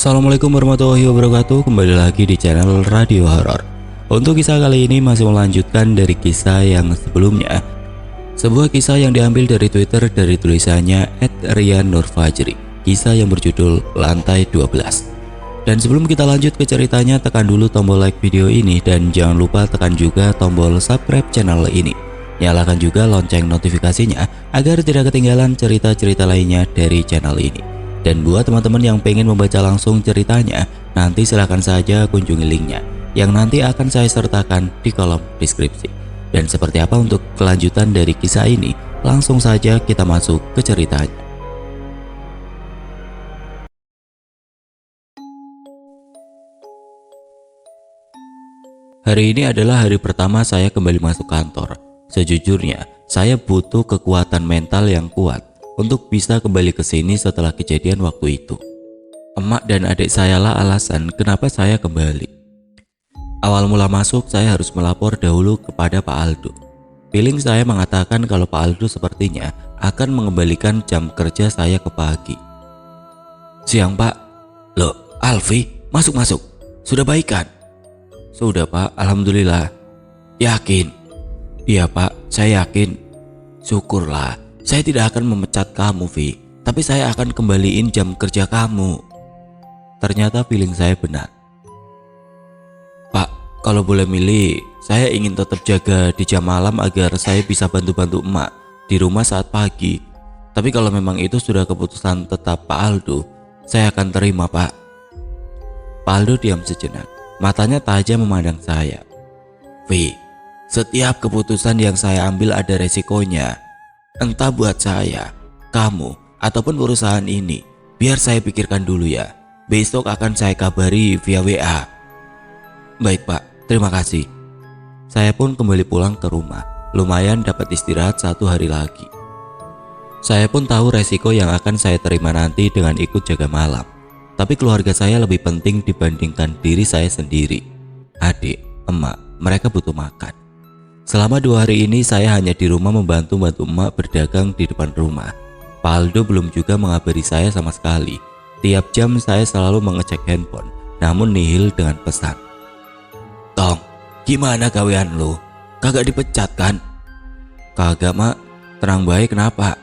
Assalamualaikum warahmatullahi wabarakatuh. Kembali lagi di channel Radio Horor. Untuk kisah kali ini masih melanjutkan dari kisah yang sebelumnya. Sebuah kisah yang diambil dari Twitter dari tulisannya @rian_nurfajri. Kisah yang berjudul Lantai 12. Dan sebelum kita lanjut ke ceritanya, tekan dulu tombol like video ini dan jangan lupa tekan juga tombol subscribe channel ini. Nyalakan juga lonceng notifikasinya agar tidak ketinggalan cerita-cerita lainnya dari channel ini. Dan buat teman-teman yang pengen membaca langsung ceritanya, nanti silahkan saja kunjungi linknya yang nanti akan saya sertakan di kolom deskripsi. Dan seperti apa untuk kelanjutan dari kisah ini, langsung saja kita masuk ke ceritanya. Hari ini adalah hari pertama saya kembali masuk kantor. Sejujurnya, saya butuh kekuatan mental yang kuat untuk bisa kembali ke sini setelah kejadian waktu itu. Emak dan adik saya lah alasan kenapa saya kembali. Awal mula masuk, saya harus melapor dahulu kepada Pak Aldo. Feeling saya mengatakan kalau Pak Aldo sepertinya akan mengembalikan jam kerja saya ke pagi. Siang Pak. Loh, Alfi, masuk. Sudah baik kan? Sudah Pak, Alhamdulillah. Yakin? Iya Pak, saya yakin. Syukurlah. Saya tidak akan memecat kamu, Vi, tapi saya akan kembaliin jam kerja kamu. Ternyata feeling saya benar. Pak, kalau boleh milih, saya ingin tetap jaga di jam malam agar saya bisa bantu-bantu emak di rumah saat pagi. Tapi kalau memang itu sudah keputusan tetap Pak Aldo, saya akan terima, Pak. Pak Aldo diam sejenak, matanya tajam memandang saya. Vi, setiap keputusan yang saya ambil ada resikonya. Entah buat saya, kamu, ataupun perusahaan ini. Biar saya pikirkan dulu ya. Besok akan saya kabari via WA. Baik Pak, terima kasih. Saya pun kembali pulang ke rumah. Lumayan dapat istirahat 1 hari lagi. Saya pun tahu resiko yang akan saya terima nanti dengan ikut jaga malam. Tapi keluarga saya lebih penting dibandingkan diri saya sendiri. Adik, emak, mereka butuh makan. Selama 2 hari ini saya hanya di rumah membantu emak berdagang di depan rumah. Pak Aldo belum juga mengabari saya sama sekali. Tiap jam saya selalu mengecek handphone, namun nihil dengan pesan. Tong, gimana gawean lo? Kagak dipecat kan? Kagak mak, tenang baik kenapa?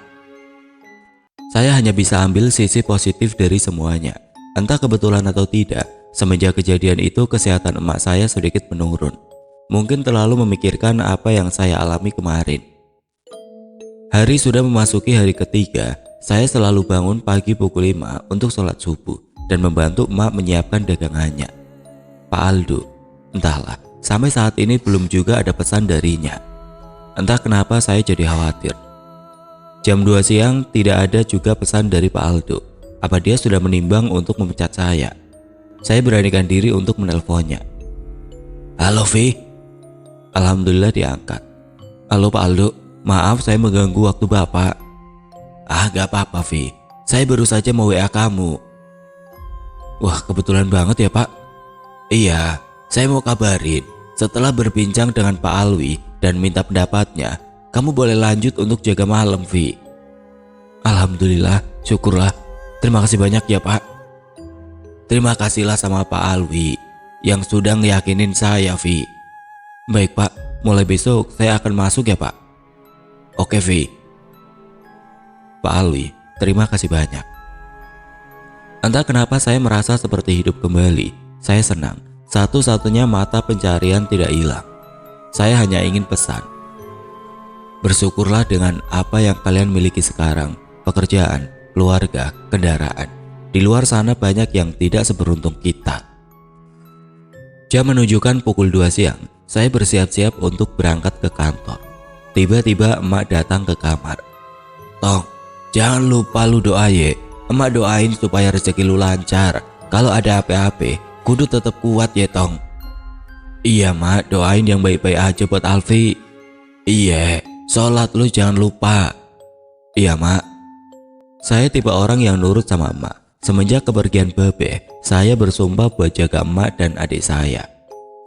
Saya hanya bisa ambil sisi positif dari semuanya. Entah kebetulan atau tidak, semenjak kejadian itu kesehatan emak saya sedikit menurun. Mungkin terlalu memikirkan apa yang saya alami kemarin. Hari sudah memasuki hari ketiga. Saya selalu bangun pagi pukul 5 untuk sholat subuh dan membantu emak menyiapkan dagangannya. Pak Aldo, entahlah, sampai saat ini belum juga ada pesan darinya. Entah kenapa saya jadi khawatir. Jam 2 siang tidak ada juga pesan dari Pak Aldo. Apa dia sudah menimbang untuk memecat saya? Saya beranikan diri untuk menelponnya. Halo Vi. Alhamdulillah diangkat. Halo Pak Aldo, maaf saya mengganggu waktu Bapak. Ah gak apa-apa Vi, saya baru saja mau WA kamu. Wah kebetulan banget ya Pak. Iya, saya mau kabarin. Setelah berbincang dengan Pak Alwi dan minta pendapatnya, kamu boleh lanjut untuk jaga malam Vi. Alhamdulillah, syukurlah. Terima kasih banyak ya Pak. Terima kasihlah sama Pak Alwi yang sudah ngeyakinin saya Vi. Baik Pak, mulai besok saya akan masuk ya Pak. Oke Vi. Pak Alwi, terima kasih banyak. Entah kenapa saya merasa seperti hidup kembali. Saya senang, satu-satunya mata pencarian tidak hilang. Saya hanya ingin pesan. Bersyukurlah dengan apa yang kalian miliki sekarang. Pekerjaan, keluarga, kendaraan. Di luar sana banyak yang tidak seberuntung kita. Jam menunjukkan pukul 2 siang. Saya bersiap-siap untuk berangkat ke kantor. Tiba-tiba emak datang ke kamar. Tong, jangan lupa lu doa ye. Emak doain supaya rezeki lu lancar. Kalau ada apa-apa, kudu tetap kuat ya Tong. Iya mak, doain yang baik-baik aja buat Alfi. Iya, sholat lu jangan lupa. Iya mak. Saya tipe orang yang nurut sama emak. Semenjak kepergian Babe, saya bersumpah buat jaga emak dan adik saya.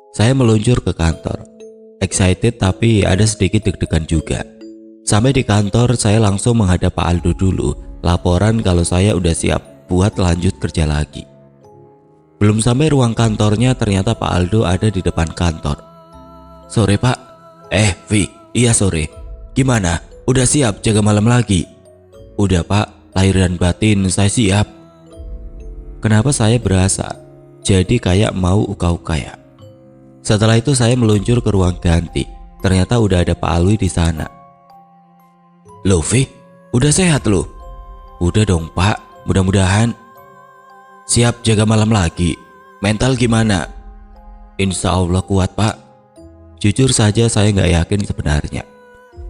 Saya meluncur ke kantor. Excited tapi ada sedikit deg-degan juga. Sampai di kantor saya langsung menghadap Pak Aldo dulu. Laporan kalau saya udah siap buat lanjut kerja lagi. Belum sampai ruang kantornya, ternyata Pak Aldo ada di depan kantor. "Sore Pak." Vi, iya sore. Gimana? Udah siap jaga malam lagi?" "Udah Pak, lahir dan batin saya siap." Kenapa saya berasa jadi kayak mau uka-uka ya? Setelah itu saya meluncur ke ruang ganti. Ternyata udah ada Pak Alwi di sana. "Loh Vi, udah sehat lo?" "Udah dong Pak, mudah-mudahan." "Siap jaga malam lagi? Mental gimana?" "Insya Allah kuat Pak." Jujur saja saya nggak yakin sebenarnya.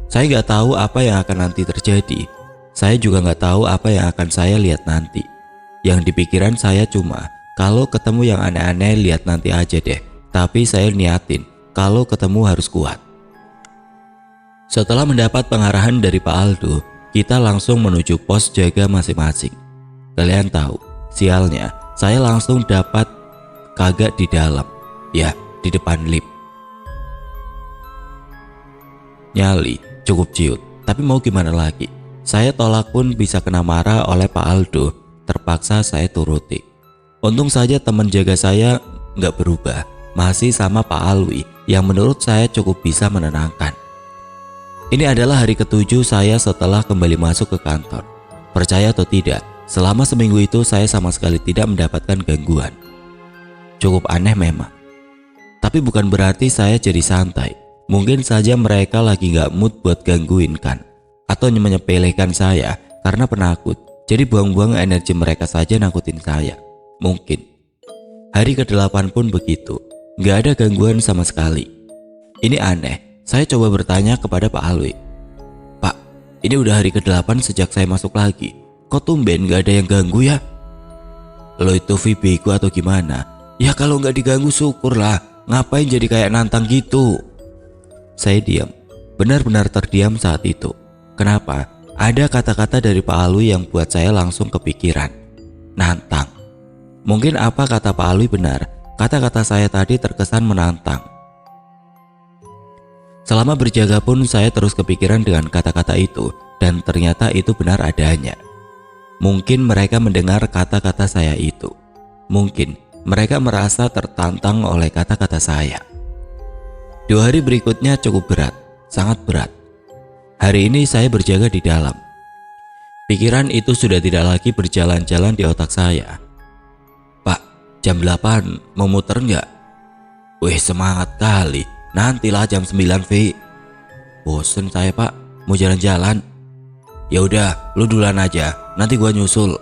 Saya nggak tahu apa yang akan nanti terjadi. Saya juga nggak tahu apa yang akan saya lihat nanti. Yang di pikiran saya cuma, kalau ketemu yang aneh-aneh lihat nanti aja deh. Tapi saya niatin, kalau ketemu harus kuat. Setelah mendapat pengarahan dari Pak Aldo, kita langsung menuju pos jaga masing-masing. Kalian tahu, sialnya saya langsung dapat kagak di dalam, ya di depan lift. Nyali, cukup ciut, tapi mau gimana lagi? Saya tolak pun bisa kena marah oleh Pak Aldo, terpaksa saya turuti. Untung saja teman jaga saya nggak berubah, masih sama Pak Alwi yang menurut saya cukup bisa menenangkan. Ini adalah hari ke-7 saya setelah kembali masuk ke kantor. Percaya atau tidak, selama seminggu itu saya sama sekali tidak mendapatkan gangguan. Cukup aneh memang. Tapi bukan berarti saya jadi santai. Mungkin saja mereka lagi gak mood buat gangguin kan, atau menyepelekan saya karena penakut. Jadi buang-buang energi mereka saja nakutin saya. Mungkin. Hari ke-8 pun begitu. Gak ada gangguan sama sekali. Ini aneh. Saya coba bertanya kepada Pak Alwi. "Pak, ini udah hari ke-8 sejak saya masuk lagi. Kok tumben gak ada yang ganggu ya?" "Lo itu VB ku atau gimana? Ya kalau gak diganggu syukurlah. Ngapain jadi kayak nantang gitu?" Saya diam, benar-benar terdiam saat itu. Kenapa? Ada kata-kata dari Pak Alwi yang buat saya langsung kepikiran. Nantang. Mungkin apa kata Pak Alwi benar, kata-kata saya tadi terkesan menantang. Selama berjaga pun saya terus kepikiran dengan kata-kata itu, dan ternyata itu benar adanya. Mungkin mereka mendengar kata-kata saya itu. Mungkin mereka merasa tertantang oleh kata-kata saya. 2 hari berikutnya cukup berat, sangat berat. Hari ini saya berjaga di dalam. Pikiran itu sudah tidak lagi berjalan-jalan di otak saya. "Pak, jam 8 mau muter nggak?" "Wih semangat kali, nantilah jam 9 Vi." "Bosen saya Pak, mau jalan-jalan." "Ya udah, lu duluan aja, nanti gua nyusul."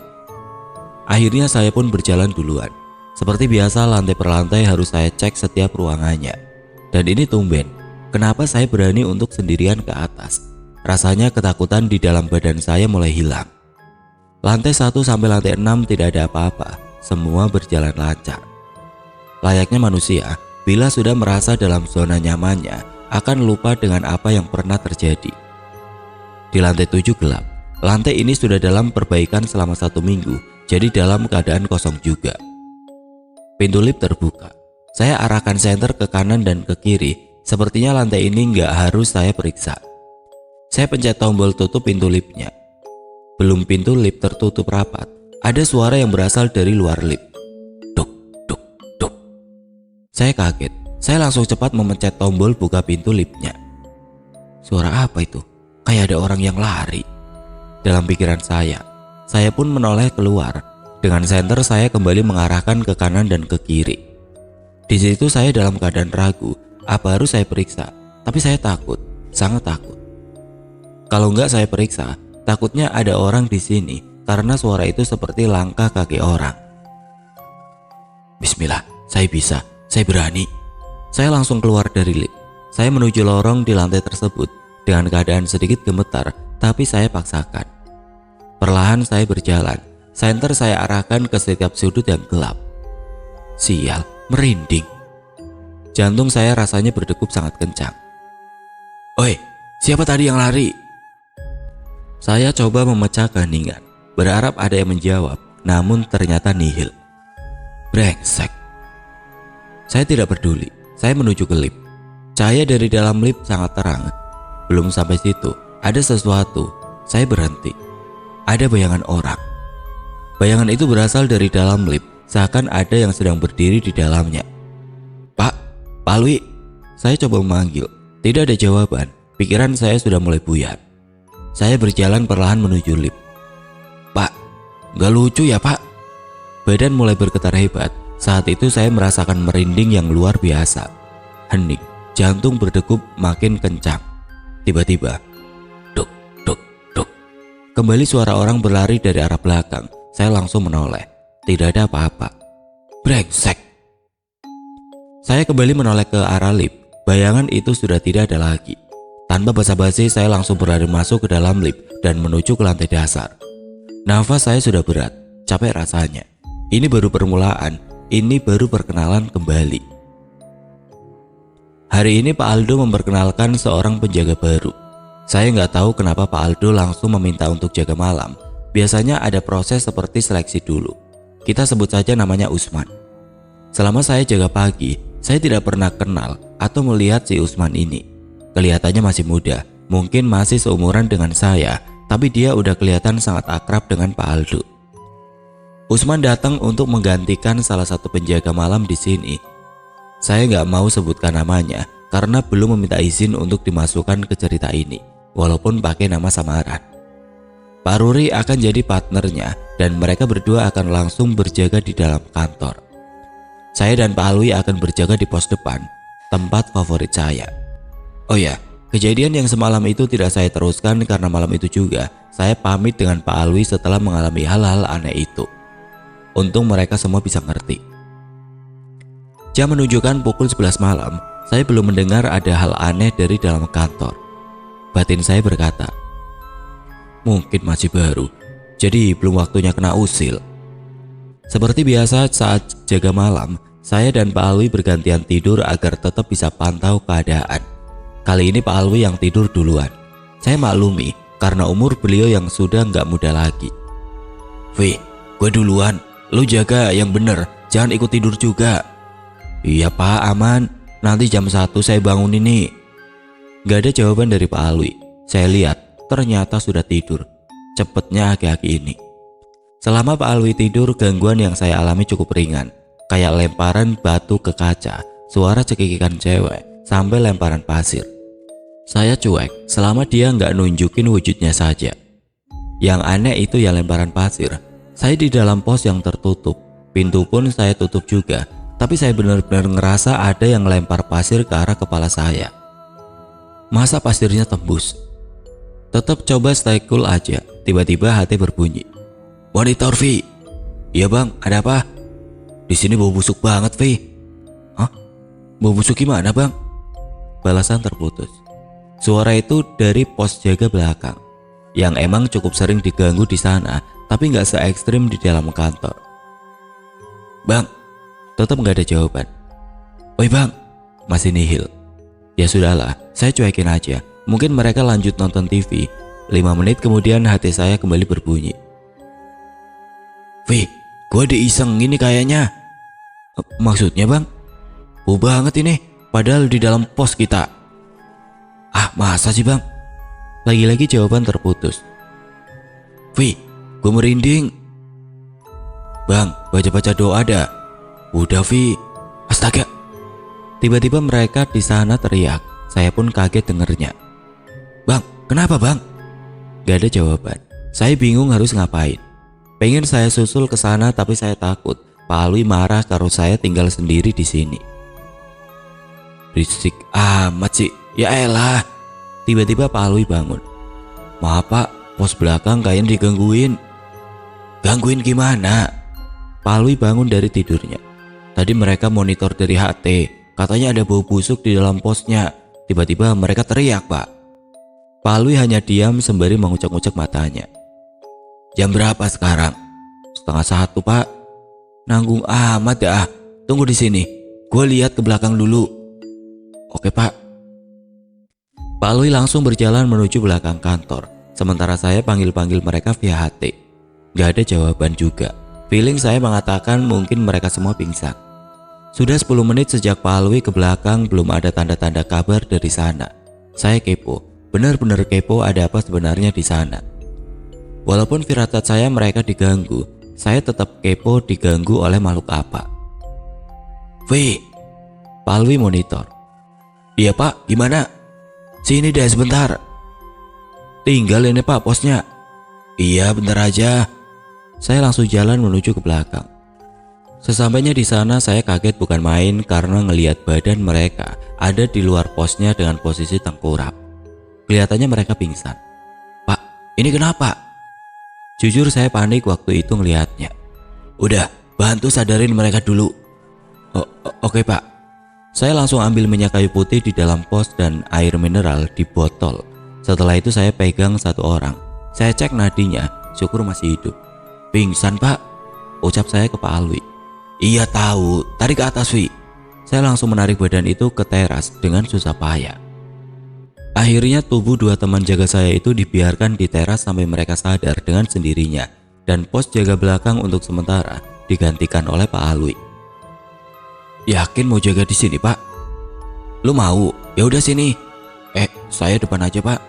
Akhirnya saya pun berjalan duluan. Seperti biasa lantai per lantai harus saya cek setiap ruangannya. Dan ini tumben, kenapa saya berani untuk sendirian ke atas. Rasanya ketakutan di dalam badan saya mulai hilang. Lantai 1 sampai lantai 6 tidak ada apa-apa, semua berjalan lancar. Layaknya manusia, bila sudah merasa dalam zona nyamannya, akan lupa dengan apa yang pernah terjadi. Di lantai 7 gelap. Lantai ini sudah dalam perbaikan selama 1 minggu, jadi dalam keadaan kosong juga. Pintu lift terbuka. Saya arahkan senter ke kanan dan ke kiri. Sepertinya lantai ini nggak harus saya periksa. Saya pencet tombol tutup pintu liftnya. Belum pintu lift tertutup rapat, ada suara yang berasal dari luar lift. Duk, duk, duk. Saya kaget. Saya langsung cepat memencet tombol buka pintu liftnya. Suara apa itu? Kayak ada orang yang lari. Dalam pikiran saya pun menoleh keluar. Dengan senter saya kembali mengarahkan ke kanan dan ke kiri. Di situ saya dalam keadaan ragu, apa harus saya periksa? Tapi saya takut, sangat takut. Kalau nggak saya periksa, takutnya ada orang di sini karena suara itu seperti langkah kaki orang. Bismillah, saya bisa, saya berani. Saya langsung keluar dari lift. Saya menuju lorong di lantai tersebut dengan keadaan sedikit gemetar, tapi saya paksakan. Perlahan saya berjalan, senter saya arahkan ke setiap sudut yang gelap. Sial, merinding. Jantung saya rasanya berdegup sangat kencang. "Oi, siapa tadi yang lari?" Saya coba memecah keheningan, berharap ada yang menjawab, namun ternyata nihil. Brengsek. Saya tidak peduli, saya menuju ke lift. Cahaya dari dalam lift sangat terang. Belum sampai situ, ada sesuatu. Saya berhenti. Ada bayangan orang. Bayangan itu berasal dari dalam lift, seakan ada yang sedang berdiri di dalamnya. Pak Alwi, saya coba memanggil. Tidak ada jawaban. Pikiran saya sudah mulai buyar. Saya berjalan perlahan menuju lift. Pak, gak lucu ya pak? Badan mulai bergetar hebat. Saat itu saya merasakan merinding yang luar biasa. Hening, jantung berdegup makin kencang. Tiba-tiba, duk, duk, duk. Kembali suara orang berlari dari arah belakang. Saya langsung menoleh. Tidak ada apa-apa. Brengsek. Saya kembali menoleh ke arah lift. Bayangan itu sudah tidak ada lagi. Tanpa basa-basi saya langsung berlari masuk ke dalam lift dan menuju ke lantai dasar. Nafas saya sudah berat, capek rasanya. Ini baru permulaan, ini baru perkenalan kembali. Hari ini Pak Aldo memperkenalkan seorang penjaga baru. Saya nggak tahu kenapa Pak Aldo langsung meminta untuk jaga malam. Biasanya ada proses seperti seleksi dulu. Kita sebut saja namanya Usman. Selama saya jaga pagi, saya tidak pernah kenal atau melihat si Usman ini. Kelihatannya masih muda, mungkin masih seumuran dengan saya, tapi dia udah kelihatan sangat akrab dengan Pak Aldo. Usman datang untuk menggantikan salah satu penjaga malam di sini. Saya nggak mau sebutkan namanya karena belum meminta izin untuk dimasukkan ke cerita ini, walaupun pakai nama samaran. Pak Ruri akan jadi partnernya dan mereka berdua akan langsung berjaga di dalam kantor. Saya dan Pak Alwi akan berjaga di pos depan, tempat favorit saya. Oh ya, kejadian yang semalam itu tidak saya teruskan karena malam itu juga saya pamit dengan Pak Alwi setelah mengalami hal-hal aneh itu. Untung mereka semua bisa ngerti. Jam menunjukkan pukul 11 malam, saya belum mendengar ada hal aneh dari dalam kantor. Batin saya berkata, mungkin masih baru, jadi belum waktunya kena usil. Seperti biasa saat jaga malam, saya dan Pak Alwi bergantian tidur agar tetap bisa pantau keadaan. Kali ini Pak Alwi yang tidur duluan. Saya maklumi karena umur beliau yang sudah nggak muda lagi. Wih, gue duluan, lu jaga yang bener, jangan ikut tidur juga. Iya pak, aman, nanti jam 1 saya bangun ini. Gak ada jawaban dari Pak Alwi. Saya lihat ternyata sudah tidur. Cepetnya aki-aki ini. Selama Pak Alwi tidur, gangguan yang saya alami cukup ringan. Kayak lemparan batu ke kaca, suara cekikikan cewek, sampai lemparan pasir. Saya cuek selama dia nggak nunjukin wujudnya saja. Yang aneh itu ya lemparan pasir. Saya di dalam pos yang tertutup. Pintu pun saya tutup juga. Tapi saya benar-benar ngerasa ada yang lempar pasir ke arah kepala saya. Masa pasirnya tembus? Tetap coba stay cool aja. Tiba-tiba HT berbunyi. Monitor Vi. Iya bang, ada apa? Di sini bau busuk banget Vi. Hah? Bau busuk gimana bang? Balasan terputus. Suara itu dari pos jaga belakang, yang emang cukup sering diganggu di sana, tapi nggak se ekstrim di dalam kantor. Bang, tetap nggak ada jawaban. Oi bang, masih nihil. Ya sudahlah, saya cuekin aja. Mungkin mereka lanjut nonton TV. 5 menit kemudian hati saya kembali berbunyi. Wih, gue diiseng ini kayaknya. Maksudnya bang? Bau banget ini, padahal di dalam pos kita. Ah masa sih bang? Lagi-lagi jawaban terputus. Wih, gue merinding. Bang, baca-baca doa dah. Udah Vi. Astaga. Tiba-tiba mereka di sana teriak. Saya pun kaget dengernya. Bang, kenapa bang? Gak ada jawaban. Saya bingung harus ngapain. Pengen saya susul ke sana tapi saya takut Pak Alwi marah kalau saya tinggal sendiri di sini. Berisik amat sih. Ya elah. Tiba-tiba Pak Alwi bangun. Maaf pak, pos belakang kayaknya digangguin. Gangguin gimana? Pak Alwi bangun dari tidurnya. Tadi mereka monitor dari HT, katanya ada bau busuk di dalam posnya. Tiba-tiba mereka teriak pak. Pak Alwi hanya diam sembari mengucek-ucek matanya. Jam berapa sekarang? 12:30 pak. Nanggung amat ya. Tunggu di sini, gue lihat ke belakang dulu. Oke pak. Pak Alwi langsung berjalan menuju belakang kantor. Sementara saya panggil-panggil mereka via HT. Gak ada jawaban juga. Feeling saya mengatakan mungkin mereka semua pingsan. Sudah 10 menit sejak Pak Alwi ke belakang, belum ada tanda-tanda kabar dari sana. Saya kepo, benar-benar kepo ada apa sebenarnya di sana. Walaupun firasat saya mereka diganggu, saya tetap kepo diganggu oleh makhluk apa. "Vi," Pak Alwi monitor. "Iya Pak, gimana?" "Sini deh sebentar." "Tinggal ini Pak posnya." "Iya bentar aja." Saya langsung jalan menuju ke belakang. Sesampainya di sana saya kaget bukan main karena ngelihat badan mereka ada di luar posnya dengan posisi tengkurap. Kelihatannya mereka pingsan. "Pak, ini kenapa?" Jujur saya panik waktu itu ngelihatnya. "Udah, bantu sadarin mereka dulu." Oke Pak." Saya langsung ambil minyak kayu putih di dalam pos dan air mineral di botol. Setelah itu saya pegang satu orang. Saya cek nadinya, syukur masih hidup. "Pingsan Pak," ucap saya ke Pak Alwi. "Iya tahu, tarik ke atas Wi." Saya langsung menarik badan itu ke teras dengan susah payah. Akhirnya tubuh dua teman jaga saya itu dibiarkan di teras sampai mereka sadar dengan sendirinya, dan pos jaga belakang untuk sementara digantikan oleh Pak Alwi. "Yakin mau jaga di sini Pak?" "Lu mau? Ya udah sini." Saya depan aja Pak."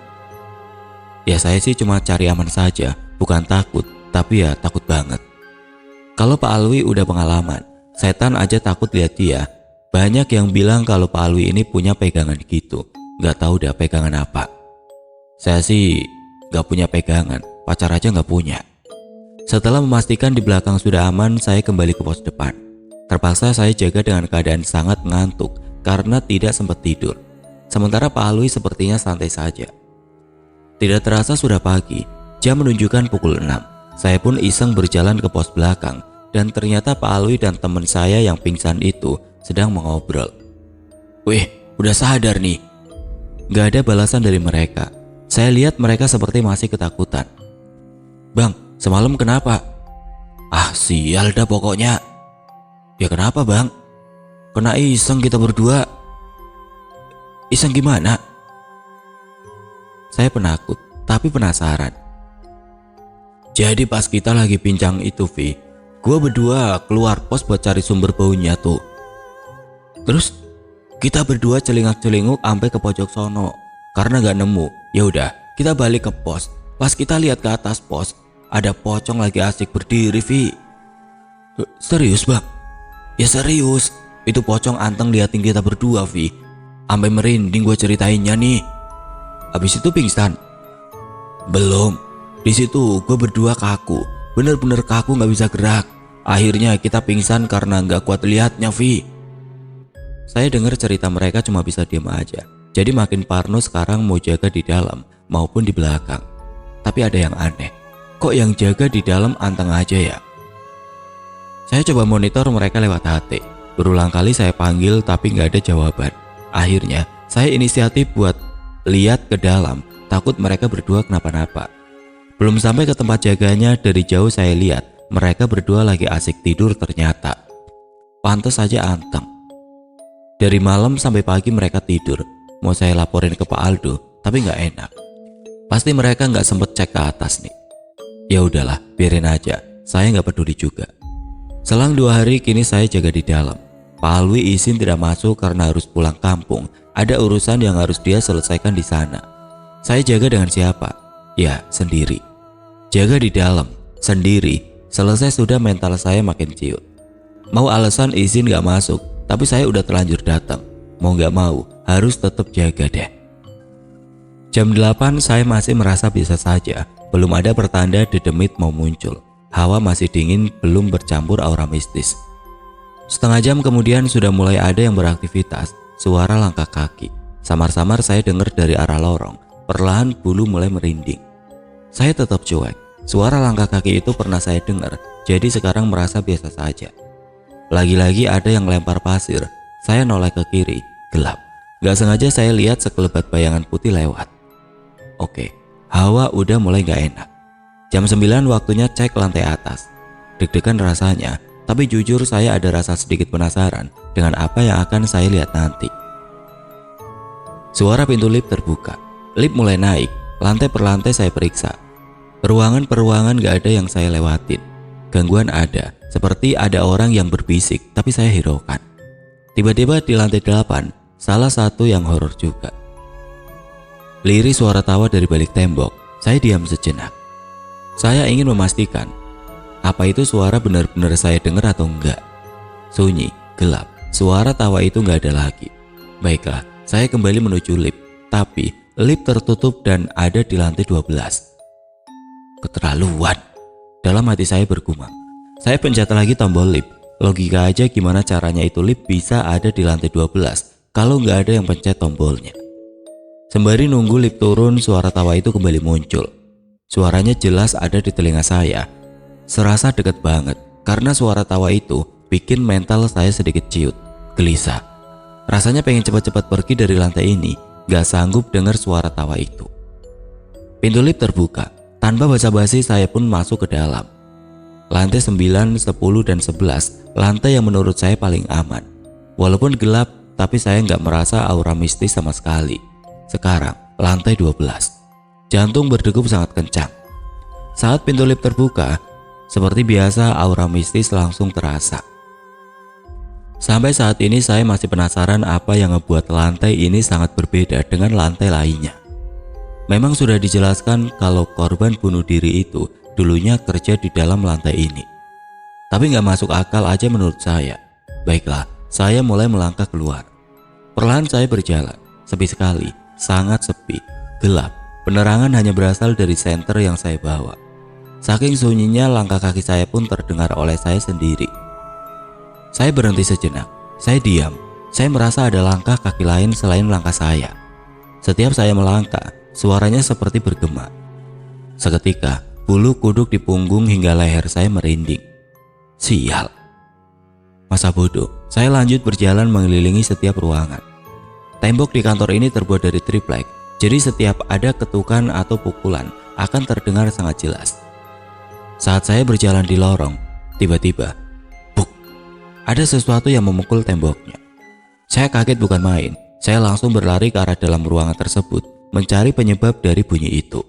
Ya saya sih cuma cari aman saja, bukan takut, tapi ya takut banget. Kalau Pak Alwi udah pengalaman, setan aja takut lihat dia. Banyak yang bilang kalau Pak Alwi ini punya pegangan gitu. Gak tahu dah pegangan apa. Saya sih gak punya pegangan, pacar aja gak punya. Setelah memastikan di belakang sudah aman, saya kembali ke pos depan. Terpaksa saya jaga dengan keadaan sangat ngantuk karena tidak sempat tidur. Sementara Pak Alwi sepertinya santai saja. Tidak terasa sudah pagi, jam menunjukkan pukul 6. Saya pun iseng berjalan ke pos belakang dan ternyata Pak Alwi dan teman saya yang pingsan itu sedang mengobrol. "Wih, udah sadar nih." Gak ada balasan dari mereka. Saya lihat mereka seperti masih ketakutan. "Bang, semalam kenapa?" "Ah sial dah pokoknya." "Ya kenapa bang?" "Kena iseng kita berdua." "Iseng gimana?" Saya penakut tapi penasaran. "Jadi pas kita lagi pincang itu Vi, gua berdua keluar pos buat cari sumber baunya tuh. Terus kita berdua celingak-celinguk sampai ke pojok sono. Karena gak nemu, ya udah kita balik ke pos. Pas kita lihat ke atas pos, ada pocong lagi asik berdiri Vi." "Serius bang?" "Ya serius, itu pocong anteng liatin kita berdua Vi. Sampai merinding gue ceritainnya nih." "Habis itu pingsan?" "Belum. Di situ gue berdua kaku, bener-bener kaku gak bisa gerak. Akhirnya kita pingsan karena gak kuat liatnya Vi." Saya dengar cerita mereka cuma bisa diam aja. Jadi makin parno sekarang mau jaga di dalam maupun di belakang. Tapi ada yang aneh, kok yang jaga di dalam anteng aja ya? Saya coba monitor mereka lewat HT. Berulang kali saya panggil tapi gak ada jawaban. Akhirnya saya inisiatif buat lihat ke dalam, takut mereka berdua kenapa-napa. Belum sampai ke tempat jaganya, dari jauh saya lihat mereka berdua lagi asik tidur ternyata. Pantes saja anteng. Dari malam sampai pagi mereka tidur. Mau saya laporin ke Pak Aldo, tapi nggak enak. Pasti mereka nggak sempet cek ke atas nih. Ya udahlah, biarin aja. Saya nggak peduli juga. Selang 2 hari kini saya jaga di dalam. Pak Alwi izin tidak masuk karena harus pulang kampung. Ada urusan yang harus dia selesaikan di sana. Saya jaga dengan siapa? Ya, sendiri. Jaga di dalam, sendiri. Selesai sudah mental saya makin ciut. Mau alasan izin gak masuk, tapi saya udah terlanjur datang. Mau gak mau, harus tetap jaga deh. Jam 8 saya masih merasa biasa saja. Belum ada pertanda dedemit mau muncul. Hawa masih dingin, belum bercampur aura mistis. Setengah jam kemudian sudah mulai ada yang beraktivitas. Suara langkah kaki. Samar-samar saya dengar dari arah lorong. Perlahan bulu mulai merinding. Saya tetap cuek. Suara langkah kaki itu pernah saya dengar, jadi sekarang merasa biasa saja. Lagi-lagi ada yang lempar pasir. Saya noleh ke kiri, gelap. Gak sengaja saya lihat sekelebat bayangan putih lewat. Oke, hawa udah mulai gak enak. Jam 9 waktunya cek lantai atas. Deg-degan rasanya, tapi jujur saya ada rasa sedikit penasaran dengan apa yang akan saya lihat nanti. Suara pintu lift terbuka. Lift mulai naik, lantai per lantai saya periksa. Ruangan per ruangan gak ada yang saya lewatin. Gangguan ada, seperti ada orang yang berbisik, tapi saya hiraukan. Tiba-tiba di lantai 8, salah satu yang horor juga. Lirik suara tawa dari balik tembok. Saya diam sejenak. Saya ingin memastikan Apa itu suara benar-benar saya dengar atau enggak? Sunyi, gelap, suara tawa itu enggak ada lagi. Baiklah, saya kembali menuju lift, tapi lift tertutup dan ada di lantai 12. Keterlaluan, dalam hati saya bergumam. Saya pencet lagi tombol lift. Logika aja gimana caranya itu lift bisa ada di lantai 12 kalau nggak ada yang pencet tombolnya. Sembari nunggu lift turun, suara tawa itu kembali muncul. Suaranya jelas ada di telinga saya. Serasa dekat banget karena suara tawa itu bikin mental saya sedikit ciut, gelisah. Rasanya pengen cepat-cepat pergi dari lantai ini, gak sanggup dengar suara tawa itu. Pintu lift terbuka, tanpa basa-basi saya pun masuk ke dalam. Lantai 9, 10, dan 11, lantai yang menurut saya paling aman. Walaupun gelap, tapi saya nggak merasa aura mistis sama sekali. Sekarang, lantai 12. Jantung berdegup sangat kencang. Saat pintu lift terbuka, seperti biasa aura mistis langsung terasa. Sampai saat ini saya masih penasaran apa yang ngebuat lantai ini sangat berbeda dengan lantai lainnya. Memang sudah dijelaskan kalau korban bunuh diri itu dulunya kerja di dalam lantai ini. Tapi nggak masuk akal aja menurut saya. Baiklah, saya mulai melangkah keluar. Perlahan saya berjalan, sepi sekali, sangat sepi, gelap. Penerangan hanya berasal dari senter yang saya bawa. Saking sunyinya langkah kaki saya pun terdengar oleh saya sendiri. Saya berhenti sejenak, saya diam. Saya merasa ada langkah kaki lain selain langkah saya. Setiap saya melangkah, suaranya seperti bergema. Seketika, bulu kuduk di punggung hingga leher saya merinding. Sial. Masa bodoh, saya lanjut berjalan mengelilingi setiap ruangan. Tembok di kantor ini terbuat dari triplek, jadi setiap ada ketukan atau pukulan akan terdengar sangat jelas. Saat saya berjalan di lorong, tiba-tiba, buk, ada sesuatu yang memukul temboknya. Saya kaget bukan main, saya langsung berlari ke arah dalam ruangan tersebut, mencari penyebab dari bunyi itu.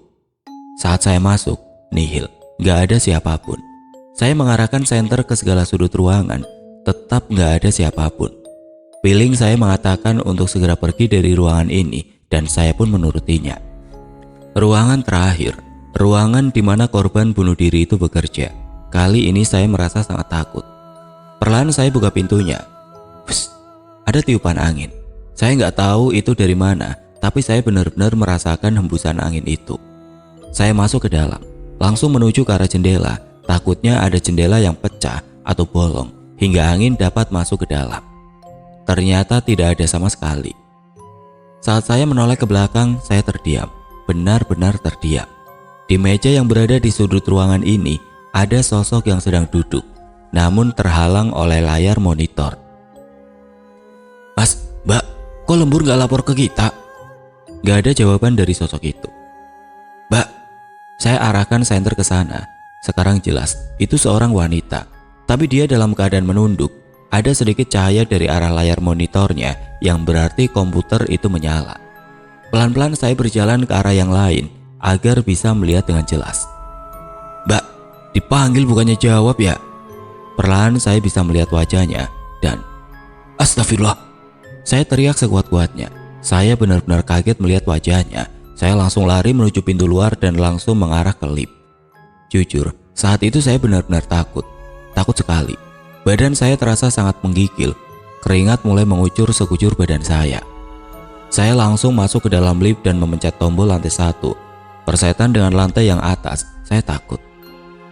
Saat saya masuk, nihil, gak ada siapapun. Saya mengarahkan senter ke segala sudut ruangan, tetap gak ada siapapun. Feeling saya mengatakan untuk segera pergi dari ruangan ini dan saya pun menurutinya. Ruangan terakhir, ruangan di mana korban bunuh diri itu bekerja. Kali ini saya merasa sangat takut. Perlahan saya buka pintunya. Psst, ada tiupan angin. Saya nggak tahu itu dari mana, tapi saya benar-benar merasakan hembusan angin itu. Saya masuk ke dalam, langsung menuju ke arah jendela. Takutnya ada jendela yang pecah atau bolong hingga angin dapat masuk ke dalam. Ternyata tidak ada sama sekali. Saat saya menoleh ke belakang, saya terdiam, benar-benar terdiam. Di meja yang berada di sudut ruangan ini, ada sosok yang sedang duduk, namun terhalang oleh layar monitor. Mas, Mbak, kok lembur gak lapor ke kita? Gak ada jawaban dari sosok itu. Mbak, saya arahkan senter ke sana. Sekarang jelas, itu seorang wanita, tapi dia dalam keadaan menunduk. Ada sedikit cahaya dari arah layar monitornya yang berarti komputer itu menyala. Pelan-pelan saya berjalan ke arah yang lain agar bisa melihat dengan jelas. Mbak, dipanggil bukannya jawab ya? Perlahan saya bisa melihat wajahnya dan astagfirullah. Saya teriak sekuat-kuatnya. Saya benar-benar kaget melihat wajahnya. Saya langsung lari menuju pintu luar dan langsung mengarah ke lift. Jujur, saat itu saya benar-benar takut. Takut sekali. Badan saya terasa sangat menggigil. Keringat mulai mengucur sekujur badan saya. Saya langsung masuk ke dalam lift dan memencet tombol lantai 1. Persetan dengan lantai yang atas, saya takut.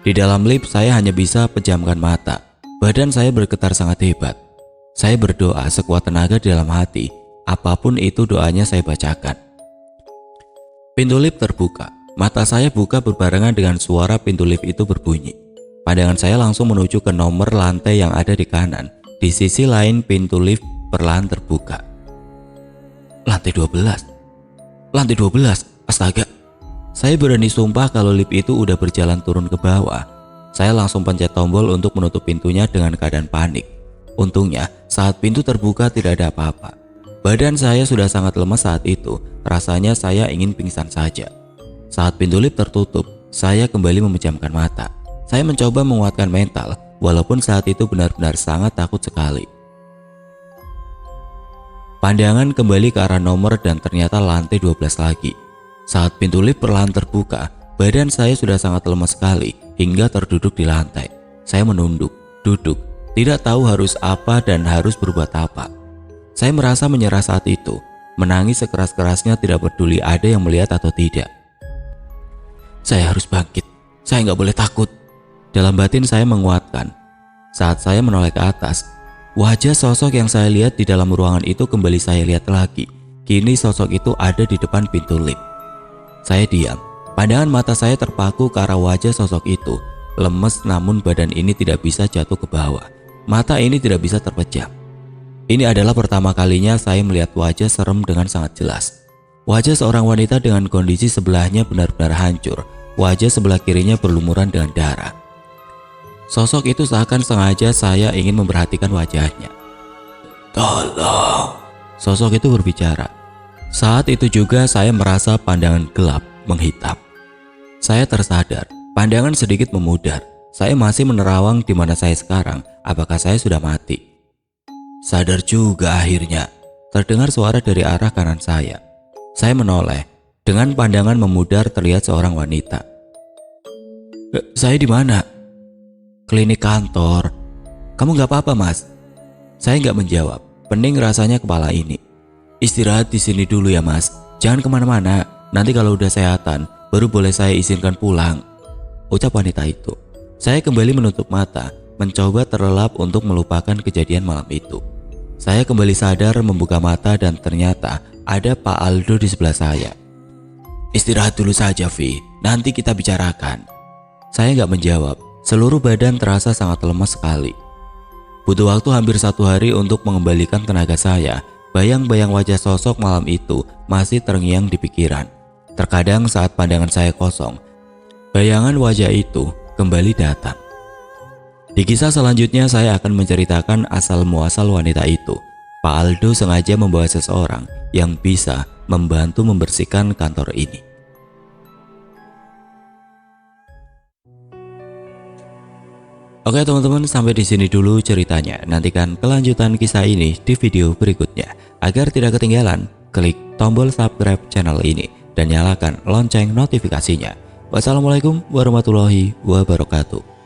Di dalam lift saya hanya bisa pejamkan mata. Badan saya bergetar sangat hebat. Saya berdoa sekuat tenaga di dalam hati. Apapun itu doanya saya bacakan. Pintu lift terbuka. Mata saya buka berbarengan dengan suara pintu lift itu berbunyi. Pandangan saya langsung menuju ke nomor lantai yang ada di kanan. Di sisi lain pintu lift perlahan terbuka. Lantai 12. Lantai 12. Astaga. Saya berani sumpah kalau lift itu udah berjalan turun ke bawah. Saya langsung pencet tombol untuk menutup pintunya dengan keadaan panik. Untungnya saat pintu terbuka tidak ada apa-apa. Badan saya sudah sangat lemas saat itu. Rasanya saya ingin pingsan saja. Saat pintu lift tertutup, saya kembali memejamkan mata. Saya mencoba menguatkan mental, walaupun saat itu benar-benar sangat takut sekali. Pandangan kembali ke arah nomor dan ternyata lantai 12 lagi. Saat pintu lift perlahan terbuka, badan saya sudah sangat lemas sekali hingga terduduk di lantai. Saya menunduk, duduk, tidak tahu harus apa dan harus berbuat apa. Saya merasa menyerah saat itu, menangis sekeras-kerasnya tidak peduli ada yang melihat atau tidak. Saya harus bangkit, saya nggak boleh takut. Dalam batin saya menguatkan. Saat saya menoleh ke atas, wajah sosok yang saya lihat di dalam ruangan itu kembali saya lihat lagi. Kini sosok itu ada di depan pintu lift. Saya diam, pandangan mata saya terpaku ke arah wajah sosok itu. Lemes namun badan ini tidak bisa jatuh ke bawah. Mata ini tidak bisa terpejam. Ini adalah pertama kalinya saya melihat wajah serem dengan sangat jelas. Wajah seorang wanita dengan kondisi sebelahnya benar-benar hancur. Wajah sebelah kirinya berlumuran dengan darah. Sosok itu seakan sengaja saya ingin memperhatikan wajahnya. Tolong, sosok itu berbicara. Saat itu juga saya merasa pandangan gelap menghitam. Saya tersadar, pandangan sedikit memudar. Saya masih menerawang di mana saya sekarang. Apakah saya sudah mati? Sadar juga akhirnya. Terdengar suara dari arah kanan saya. Saya menoleh. Dengan pandangan memudar terlihat seorang wanita. Saya di mana? Klinik kantor. Kamu nggak apa-apa, Mas? Saya nggak menjawab. Pening rasanya kepala ini. Istirahat di sini dulu ya, Mas. Jangan kemana-mana. Nanti kalau udah sehatan, baru boleh saya izinkan pulang. Ucap wanita itu. Saya kembali menutup mata, mencoba terlelap untuk melupakan kejadian malam itu. Saya kembali sadar membuka mata dan ternyata ada Pak Aldo di sebelah saya. Istirahat dulu saja, Vi. Nanti kita bicarakan. Saya nggak menjawab. Seluruh badan terasa sangat lemas sekali. Butuh waktu hampir 1 hari untuk mengembalikan tenaga saya. Bayang-bayang wajah sosok malam itu masih terngiang di pikiran. Terkadang saat pandangan saya kosong, bayangan wajah itu kembali datang. Di kisah selanjutnya saya akan menceritakan asal-muasal wanita itu. Pak Aldo sengaja membawa seseorang yang bisa membantu membersihkan kantor ini. Oke teman-teman, sampai di sini dulu ceritanya. Nantikan kelanjutan kisah ini di video berikutnya. Agar tidak ketinggalan, klik tombol subscribe channel ini dan nyalakan lonceng notifikasinya. Wassalamualaikum warahmatullahi wabarakatuh.